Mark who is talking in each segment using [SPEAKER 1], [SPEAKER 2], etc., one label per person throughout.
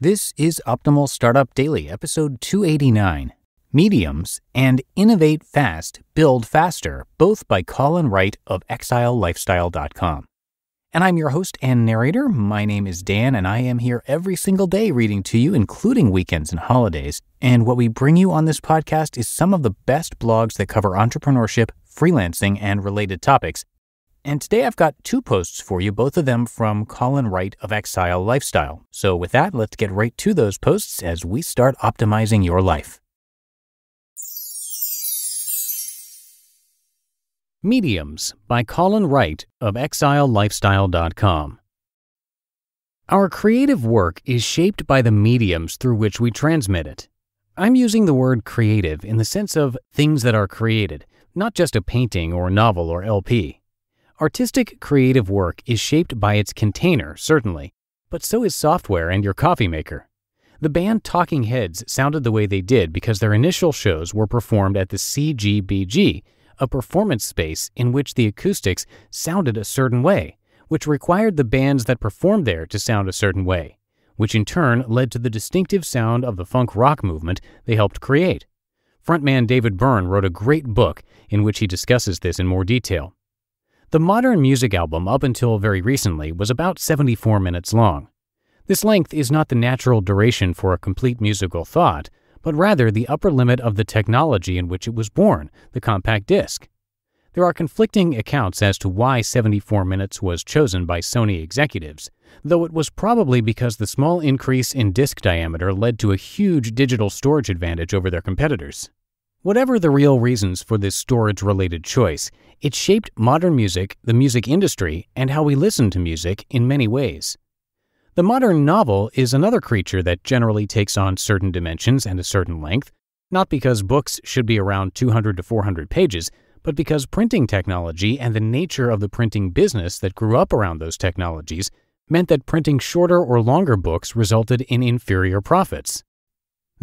[SPEAKER 1] This is Optimal Startup Daily, episode 289, Mediums and Innovate Fast, Build Faster, both by Colin Wright of ExileLifestyle.com. And I'm your host and narrator. My name is Dan, and I am here every single day reading to you, including weekends and holidays. And what we bring you on this podcast is some of the best blogs that cover entrepreneurship, freelancing, and related topics. And today I've got two posts for you, both of them from Colin Wright of Exile Lifestyle. So with that, let's get right to those posts as we start optimizing your life. Mediums by Colin Wright of ExileLifestyle.com. Our creative work is shaped by the mediums through which we transmit it. I'm using the word creative in the sense of things that are created, not just a painting or novel or LP. Artistic creative work is shaped by its container, certainly, but so is software and your coffee maker. The band Talking Heads sounded the way they did because their initial shows were performed at the CGBG, a performance space in which the acoustics sounded a certain way, which required the bands that performed there to sound a certain way, which in turn led to the distinctive sound of the funk rock movement they helped create. Frontman David Byrne wrote a great book in which he discusses this in more detail. The modern music album up until very recently was about 74 minutes long. This length is not the natural duration for a complete musical thought, but rather the upper limit of the technology in which it was born, the compact disc. There are conflicting accounts as to why 74 minutes was chosen by Sony executives, though it was probably because the small increase in disc diameter led to a huge digital storage advantage over their competitors. Whatever the real reasons for this storage-related choice, it shaped modern music, the music industry, and how we listen to music in many ways. The modern novel is another creature that generally takes on certain dimensions and a certain length, not because books should be around 200 to 400 pages, but because printing technology and the nature of the printing business that grew up around those technologies meant that printing shorter or longer books resulted in inferior profits.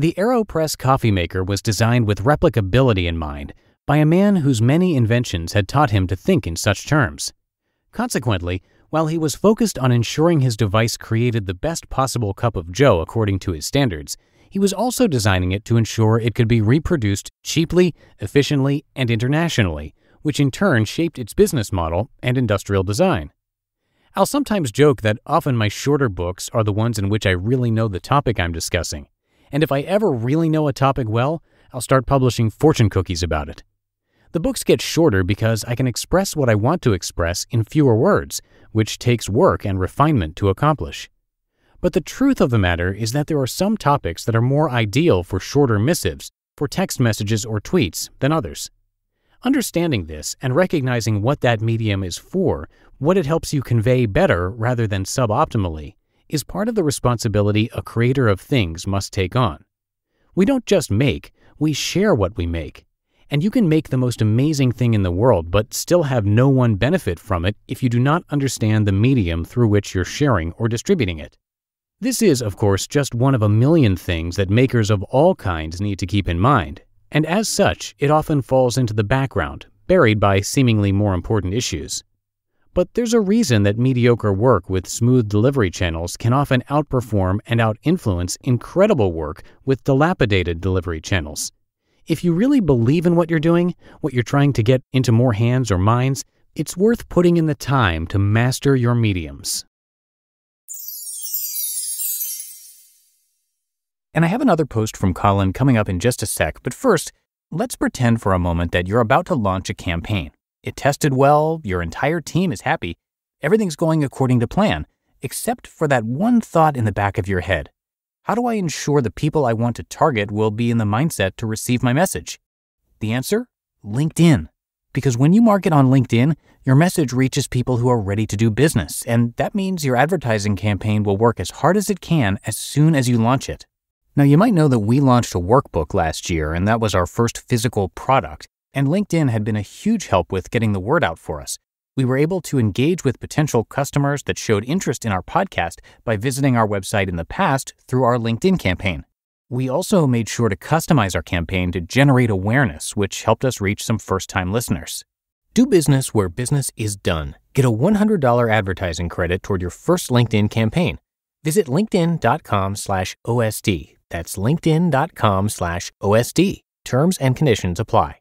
[SPEAKER 1] The AeroPress coffee maker was designed with replicability in mind by a man whose many inventions had taught him to think in such terms. Consequently, while he was focused on ensuring his device created the best possible cup of joe according to his standards, he was also designing it to ensure it could be reproduced cheaply, efficiently, and internationally, which in turn shaped its business model and industrial design. I'll sometimes joke that often my shorter books are the ones in which I really know the topic I'm discussing. And if I ever really know a topic well, I'll start publishing fortune cookies about it. The books get shorter because I can express what I want to express in fewer words, which takes work and refinement to accomplish. But the truth of the matter is that there are some topics that are more ideal for shorter missives, for text messages or tweets, than others. Understanding this and recognizing what that medium is for, what it helps you convey better rather than suboptimally, is part of the responsibility a creator of things must take on. We don't just make, we share what we make. And you can make the most amazing thing in the world but still have no one benefit from it if you do not understand the medium through which you're sharing or distributing it. This is, of course, just one of a million things that makers of all kinds need to keep in mind, and as such, it often falls into the background, buried by seemingly more important issues. But there's a reason that mediocre work with smooth delivery channels can often outperform and out-influence incredible work with dilapidated delivery channels. If you really believe in what you're doing, what you're trying to get into more hands or minds, it's worth putting in the time to master your mediums. And I have another post from Colin coming up in just a sec, but first, let's pretend for a moment that you're about to launch a campaign. It tested well, your entire team is happy, everything's going according to plan, except for that one thought in the back of your head. How do I ensure the people I want to target will be in the mindset to receive my message? The answer? LinkedIn. Because when you market on LinkedIn, your message reaches people who are ready to do business, and that means your advertising campaign will work as hard as it can as soon as you launch it. Now, you might know that we launched a workbook last year, and that was our first physical product. And LinkedIn had been a huge help with getting the word out for us. We were able to engage with potential customers that showed interest in our podcast by visiting our website in the past through our LinkedIn campaign. We also made sure to customize our campaign to generate awareness, which helped us reach some first-time listeners. Do business where business is done. Get a $100 advertising credit toward your first LinkedIn campaign.
[SPEAKER 2] Visit linkedin.com/OSD. That's linkedin.com/OSD. Terms and conditions apply.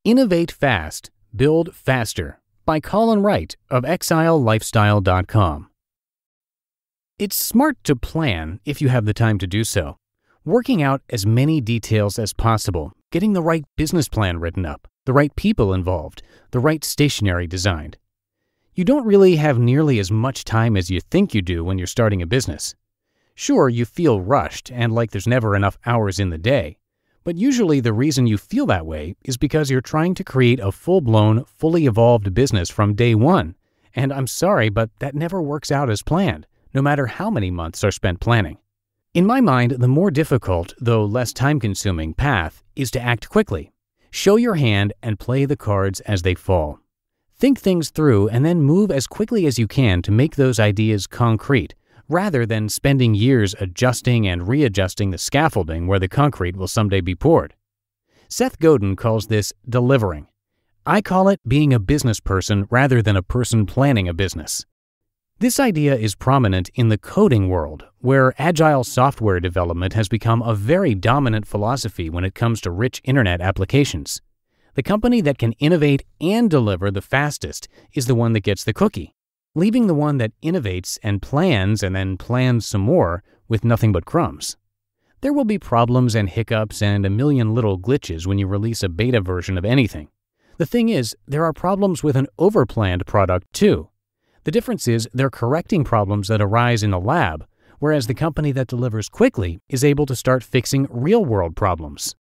[SPEAKER 1] Innovate Fast, Build Faster by Colin Wright of ExileLifestyle.com. It's smart to plan if you have the time to do so. Working out as many details as possible, getting the right business plan written up, the right people involved, the right stationery designed. You don't really have nearly as much time as you think you do when you're starting a business. Sure, you feel rushed and like there's never enough hours in the day, but usually the reason you feel that way is because you're trying to create a full-blown, fully evolved business from day one. And I'm sorry, but that never works out as planned, no matter how many months are spent planning. In my mind, the more difficult, though less time-consuming, path is to act quickly. Show your hand and play the cards as they fall. Think things through and then move as quickly as you can to make those ideas concrete, rather than spending years adjusting and readjusting the scaffolding where the concrete will someday be poured. Seth Godin calls this delivering. I call it being a business person rather than a person planning a business. This idea is prominent in the coding world, where agile software development has become a very dominant philosophy when it comes to rich internet applications. The company that can innovate and deliver the fastest is the one that gets the cookie, leaving the one that innovates and then plans some more with nothing but crumbs. There will be problems and hiccups and a million little glitches when you release a beta version of anything. The thing is, there are problems with an overplanned product too. The difference is they're correcting problems that arise in the lab, whereas the company that delivers quickly is able to start fixing real-world problems.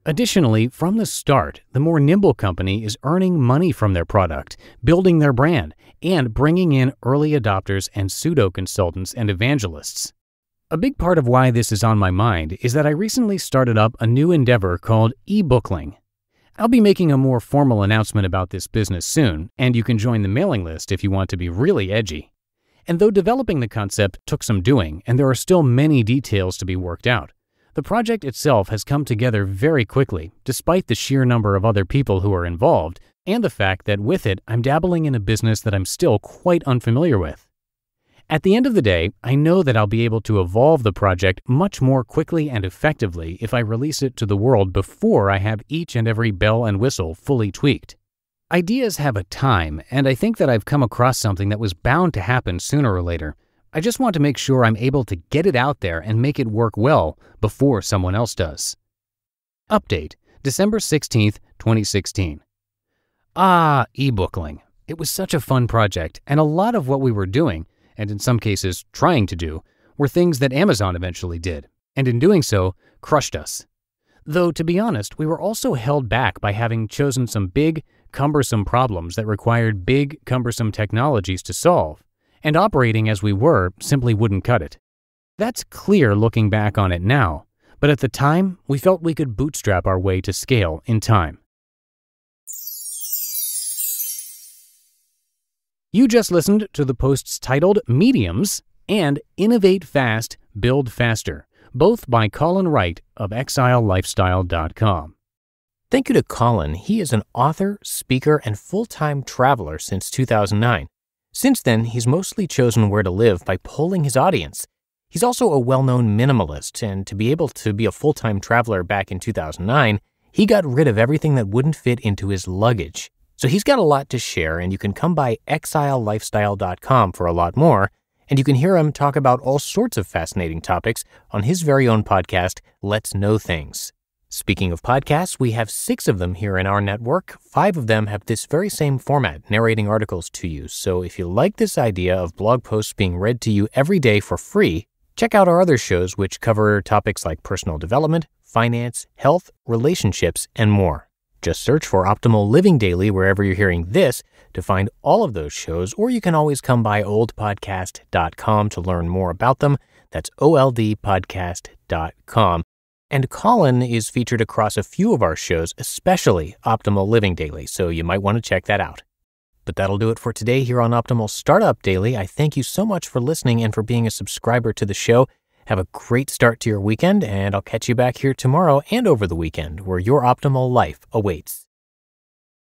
[SPEAKER 1] Additionally, from the start, the more nimble company is earning money from their product, building their brand, and bringing in early adopters and pseudo-consultants and evangelists. A big part of why this is on my mind is that I recently started up a new endeavor called eBookling. I'll be making a more formal announcement about this business soon, and you can join the mailing list if you want to be really edgy. And though developing the concept took some doing, and there are still many details to be worked out, the project itself has come together very quickly, despite the sheer number of other people who are involved, and the fact that with it, I'm dabbling in a business that I'm still quite unfamiliar with. At the end of the day, I know that I'll be able to evolve the project much more quickly and effectively if I release it to the world before I have each and every bell and whistle fully tweaked. Ideas have a time, and I think that I've come across something that was bound to happen sooner or later. I just want to make sure I'm able to get it out there and make it work well before someone else does. Update, December 16th, 2016. eBookling. It was such a fun project, and a lot of what we were doing, and in some cases trying to do, were things that Amazon eventually did, and in doing so, crushed us. Though, to be honest, we were also held back by having chosen some big, cumbersome problems that required big, cumbersome technologies to solve, and operating as we were simply wouldn't cut it. That's clear looking back on it now, but at the time, we felt we could bootstrap our way to scale in time. You just listened to the posts titled Mediums and Innovate Fast, Build Faster, both by Colin Wright of ExileLifestyle.com.
[SPEAKER 2] Thank you to Colin. He is an author, speaker, and full-time traveler since 2009. Since then, he's mostly chosen where to live by polling his audience. He's also a well-known minimalist, and to be able to be a full-time traveler back in 2009, he got rid of everything that wouldn't fit into his luggage. So he's got a lot to share, and you can come by ExileLifestyle.com for a lot more, and you can hear him talk about all sorts of fascinating topics on his very own podcast, Let's Know Things. Speaking of podcasts, we have 6 of them here in our network. 5 of them have this very same format, narrating articles to you. So if you like this idea of blog posts being read to you every day for free, check out our other shows which cover topics like personal development, finance, health, relationships, and more. Just search for Optimal Living Daily wherever you're hearing this to find all of those shows, or you can always come by oldpodcast.com to learn more about them. That's oldpodcast.com. And Colin is featured across a few of our shows, especially Optimal Living Daily, so you might want to check that out. But that'll do it for today here on Optimal Startup Daily. I thank you so much for listening and for being a subscriber to the show. Have a great start to your weekend, and I'll catch you back here tomorrow and over the weekend where your optimal life awaits.